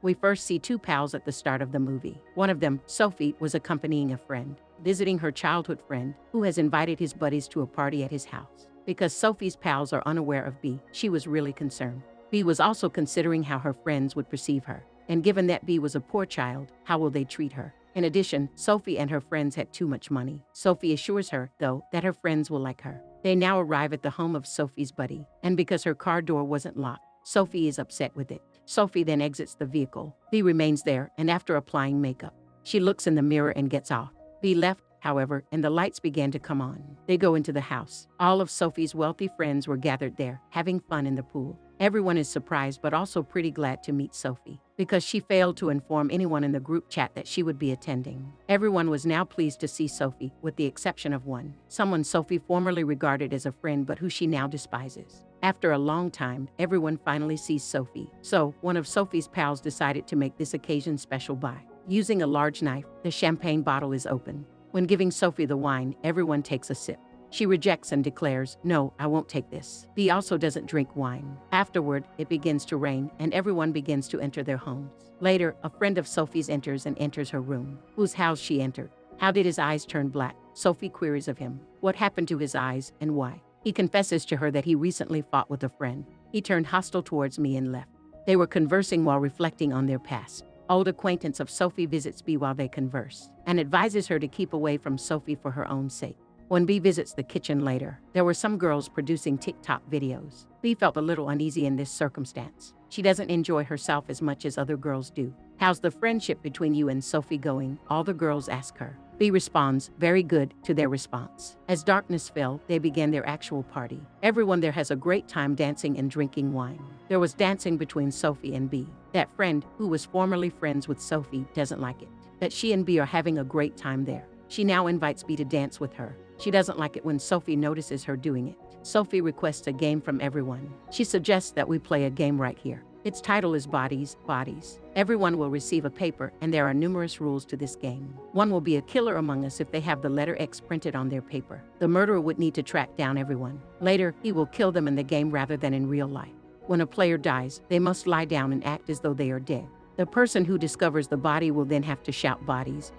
We first see two pals at the start of the movie. One of them, Sophie, was accompanying a friend, visiting her childhood friend, who has invited his buddies to a party at his house. Because Sophie's pals are unaware of B, she was really concerned. B was also considering how her friends would perceive her. And given that B was a poor child, how will they treat her? In addition, Sophie and her friends had too much money. Sophie assures her, though, that her friends will like her. They now arrive at the home of Sophie's buddy, and because her car door wasn't locked, Sophie is upset with it. Sophie then exits the vehicle. B remains there, and after applying makeup, she looks in the mirror and gets off. B left, however, and the lights began to come on. They go into the house. All of Sophie's wealthy friends were gathered there, having fun in the pool. Everyone is surprised but also pretty glad to meet Sophie, because she failed to inform anyone in the group chat that she would be attending. Everyone was now pleased to see Sophie, with the exception of one, someone Sophie formerly regarded as a friend but who she now despises. After a long time, everyone finally sees Sophie. So, one of Sophie's pals decided to make this occasion special by using a large knife. The champagne bottle is open. When giving Sophie the wine, everyone takes a sip. She rejects and declares, "No, I won't take this." B also doesn't drink wine. Afterward, it begins to rain and everyone begins to enter their homes. Later, a friend of Sophie's enters her room. Whose house she entered? How did his eyes turn black? Sophie queries of him. What happened to his eyes and why? He confesses to her that he recently fought with a friend. He turned hostile towards me and left. They were conversing while reflecting on their past. Old acquaintance of Sophie visits B while they converse and advises her to keep away from Sophie for her own sake. When B visits the kitchen later, there were some girls producing TikTok videos. B felt a little uneasy in this circumstance. She doesn't enjoy herself as much as other girls do. "How's the friendship between you and Sophie going?" all the girls ask her. B responds, "Very good," to their response. As darkness fell, they began their actual party. Everyone there has a great time dancing and drinking wine. There was dancing between Sophie and B. That friend, who was formerly friends with Sophie, doesn't like it. That she and B are having a great time there. She now invites B to dance with her. She doesn't like it when Sophie notices her doing it. Sophie requests a game from everyone. She suggests that we play a game right here. Its title is Bodies. Everyone will receive a paper, and there are numerous rules to this game. One will be a killer among us if they have the letter X printed on their paper. The murderer would need to track down everyone. Later, he will kill them in the game rather than in real life. When a player dies, they must lie down and act as though they are dead. The person who discovers the body will then have to shout bodies.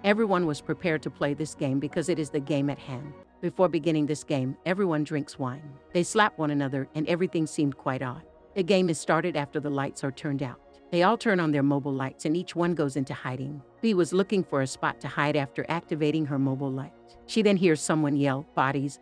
Everyone was prepared to play this game because it is the game at hand. Before beginning this game, everyone drinks wine. They slap one another and everything seemed quite odd. The game is started after the lights are turned out. They all turn on their mobile lights and each one goes into hiding. B was looking for a spot to hide after activating her mobile light. She then hears someone yell, "Bodies."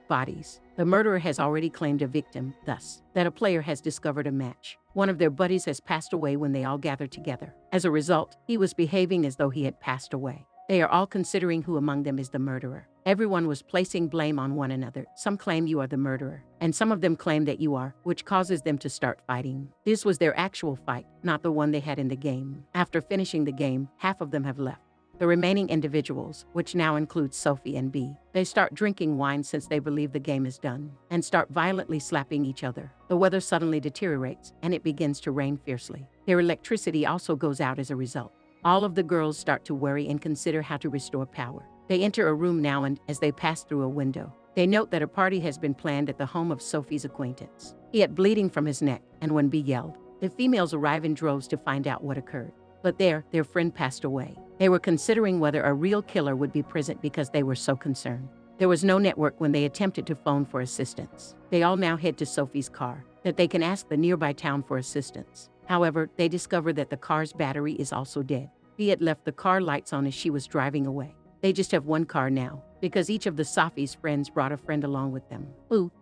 The murderer has already claimed a victim, thus, that a player has discovered a match. One of their buddies has passed away when they all gathered together. As a result, he was behaving as though he had passed away. They are all considering who among them is the murderer. Everyone was placing blame on one another. Some claim you are the murderer, and some of them claim that you are, which causes them to start fighting. This was their actual fight, not the one they had in the game. After finishing the game, half of them have left. The remaining individuals, which now includes Sophie and B, they start drinking wine since they believe the game is done, and start violently slapping each other. The weather suddenly deteriorates, and it begins to rain fiercely. Their electricity also goes out as a result. All of the girls start to worry and consider how to restore power. They enter a room now and, as they pass through a window, they note that a party has been planned at the home of Sophie's acquaintance. He had bleeding from his neck, and when B yelled, the females arrive in droves to find out what occurred. But there, their friend passed away. They were considering whether a real killer would be present because they were so concerned. There was no network when they attempted to phone for assistance. They all now head to Sophie's car, that they can ask the nearby town for assistance. However, they discover that the car's battery is also dead. B had left the car lights on as she was driving away. They just have one car now, because each of the Sophie's friends brought a friend along with them.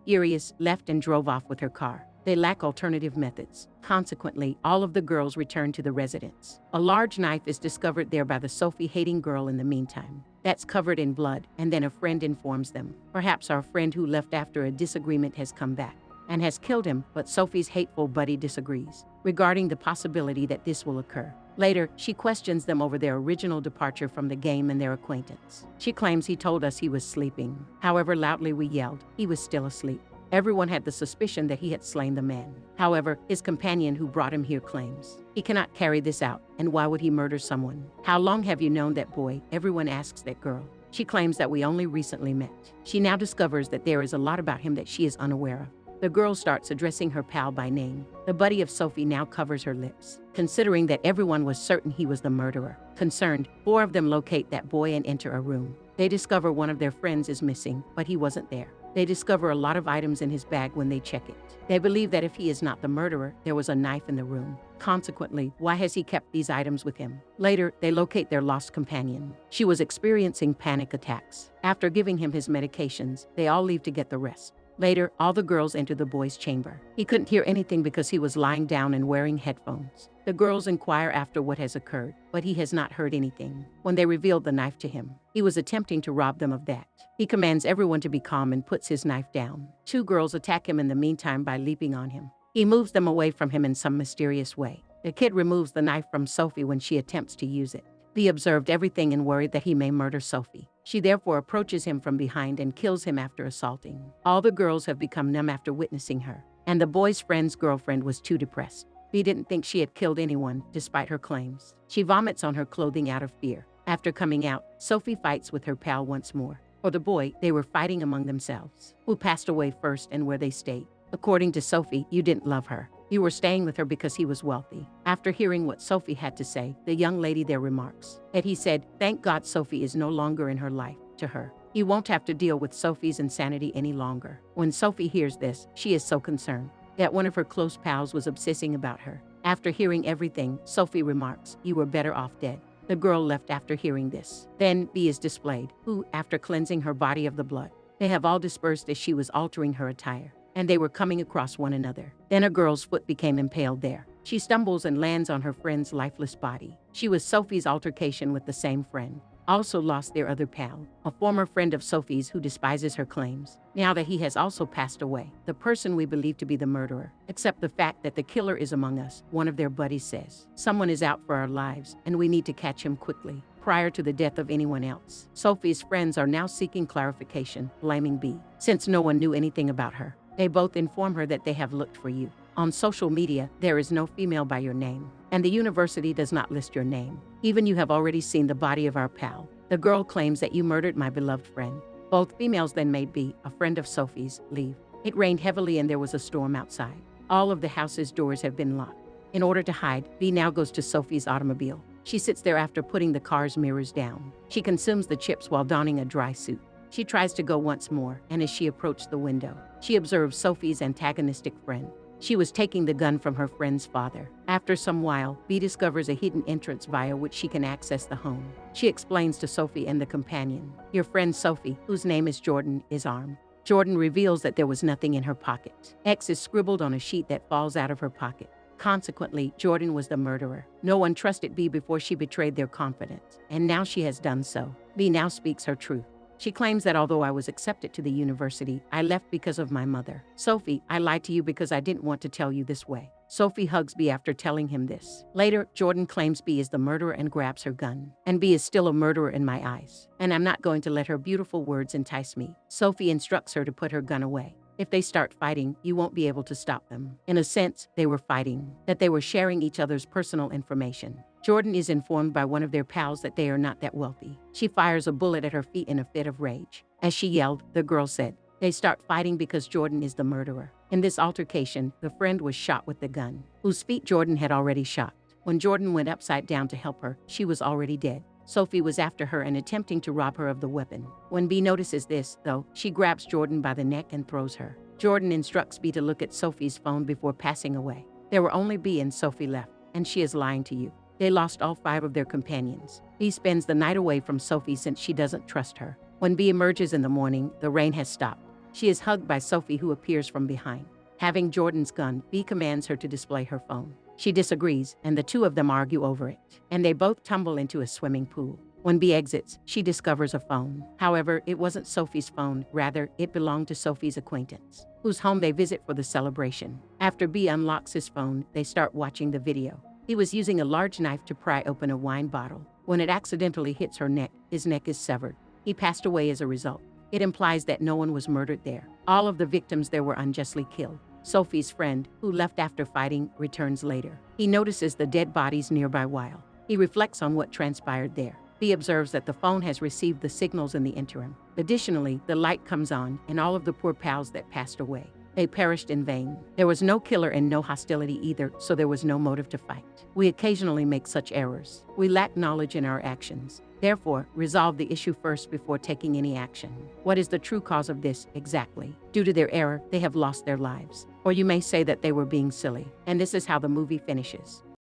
Urias left and drove off with her car. They lack alternative methods. Consequently, all of the girls return to the residence. A large knife is discovered there by the Sophie-hating girl in the meantime. That's covered in blood, and then a friend informs them. Perhaps our friend who left after a disagreement has come back and has killed him, but Sophie's hateful buddy disagrees regarding the possibility that this will occur. Later, she questions them over their original departure from the game and their acquaintance. She claims he told us he was sleeping. However loudly we yelled, he was still asleep. Everyone had the suspicion that he had slain the man. However, his companion who brought him here claims he cannot carry this out, and why would he murder someone? "How long have you known that boy?" everyone asks that girl. She claims that we only recently met. She now discovers that there is a lot about him that she is unaware of. The girl starts addressing her pal by name. The buddy of Sophie now covers her lips, considering that everyone was certain he was the murderer. Concerned, 4 of them locate that boy and enter a room. They discover one of their friends is missing, but he wasn't there. They discover a lot of items in his bag when they check it. They believe that if he is not the murderer, there was a knife in the room. Consequently, why has he kept these items with him? Later, they locate their lost companion. She was experiencing panic attacks. After giving him his medications, they all leave to get the rest. Later, all the girls enter the boy's chamber. He couldn't hear anything because he was lying down and wearing headphones. The girls inquire after what has occurred, but he has not heard anything. When they revealed the knife to him, he was attempting to rob them of that. He commands everyone to be calm and puts his knife down. 2 girls attack him in the meantime by leaping on him. He moves them away from him in some mysterious way. The kid removes the knife from Sophie when she attempts to use it. Bee observed everything and worried that he may murder Sophie. She therefore approaches him from behind and kills him after assaulting. All the girls have become numb after witnessing her, and the boy's friend's girlfriend was too depressed. Bee didn't think she had killed anyone, despite her claims. She vomits on her clothing out of fear. After coming out, Sophie fights with her pal once more. For the boy, they were fighting among themselves. Who passed away first and where they stayed. According to Sophie, you didn't love her. You were staying with her because he was wealthy. After hearing what Sophie had to say, the young lady there remarks that he said, "Thank God Sophie is no longer in her life." To her, he won't have to deal with Sophie's insanity any longer. When Sophie hears this, she is so concerned that one of her close pals was obsessing about her. After hearing everything, Sophie remarks, "You were better off dead." The girl left after hearing this. Then Bee is displayed, who, after cleansing her body of the blood, they have all dispersed as she was altering her attire, and they were coming across one another. Then a girl's foot became impaled there. She stumbles and lands on her friend's lifeless body. She was Sophie's altercation with the same friend. Also lost their other pal, a former friend of Sophie's who despises her claims. Now that he has also passed away, the person we believe to be the murderer, accept the fact that the killer is among us, one of their buddies says. Someone is out for our lives, and we need to catch him quickly, prior to the death of anyone else. Sophie's friends are now seeking clarification, blaming Bee, since no one knew anything about her. They both inform her that they have looked for you. On social media, there is no female by your name, and the university does not list your name. Even you have already seen the body of our pal. The girl claims that you murdered my beloved friend. Both females then made Bee, a friend of Sophie's, leave. It rained heavily and there was a storm outside. All of the house's doors have been locked. In order to hide, Bee now goes to Sophie's automobile. She sits there after putting the car's mirrors down. She consumes the chips while donning a dry suit. She tries to go once more, and as she approached the window, she observes Sophie's antagonistic friend. She was taking the gun from her friend's father. After some while, Bee discovers a hidden entrance via which she can access the home. She explains to Sophie and the companion, "Your friend Sophie, whose name is Jordan, is armed." Jordan reveals that there was nothing in her pocket. X is scribbled on a sheet that falls out of her pocket. Consequently, Jordan was the murderer. No one trusted Bee before she betrayed their confidence, and now she has done so. Bee now speaks her truth. She claims that although I was accepted to the university, I left because of my mother. "Sophie, I lied to you because I didn't want to tell you this way." Sophie hugs Bee after telling him this. Later, Jordan claims Bee is the murderer and grabs her gun. And Bee is still a murderer in my eyes. And I'm not going to let her beautiful words entice me. Sophie instructs her to put her gun away. If they start fighting, you won't be able to stop them. In a sense, they were fighting, that they were sharing each other's personal information. Jordan is informed by one of their pals that they are not that wealthy. She fires a bullet at her feet in a fit of rage. As she yelled, the girl said, "They start fighting because Jordan is the murderer." In this altercation, the friend was shot with the gun, whose feet Jordan had already shot. When Jordan went upside down to help her, she was already dead. Sophie was after her and attempting to rob her of the weapon. When Bee notices this, though, she grabs Jordan by the neck and throws her. Jordan instructs Bee to look at Sophie's phone before passing away. There were only Bee and Sophie left, and she is lying to you. They lost all 5 of their companions. Bee spends the night away from Sophie since she doesn't trust her. When Bee emerges in the morning, the rain has stopped. She is hugged by Sophie, who appears from behind. Having Jordan's gun, Bee commands her to display her phone. She disagrees, and the 2 of them argue over it, and they both tumble into a swimming pool. When Bee exits, she discovers a phone. However, it wasn't Sophie's phone, rather, it belonged to Sophie's acquaintance, whose home they visit for the celebration. After Bee unlocks his phone, they start watching the video. He was using a large knife to pry open a wine bottle. When it accidentally hits her neck, his neck is severed. He passed away as a result. It implies that no one was murdered there. All of the victims there were unjustly killed. Sophie's friend, who left after fighting, returns later. He notices the dead bodies nearby while he reflects on what transpired there. He observes that the phone has received the signals in the interim. Additionally, the light comes on, and all of the poor pals that passed away They perished in vain. There was no killer and no hostility either, so there was no motive to fight. We occasionally make such errors. We lack knowledge in our actions. Therefore, resolve the issue first before taking any action. What is the true cause of this exactly? Due to their error, they have lost their lives. Or you may say that they were being silly. And this is how the movie finishes.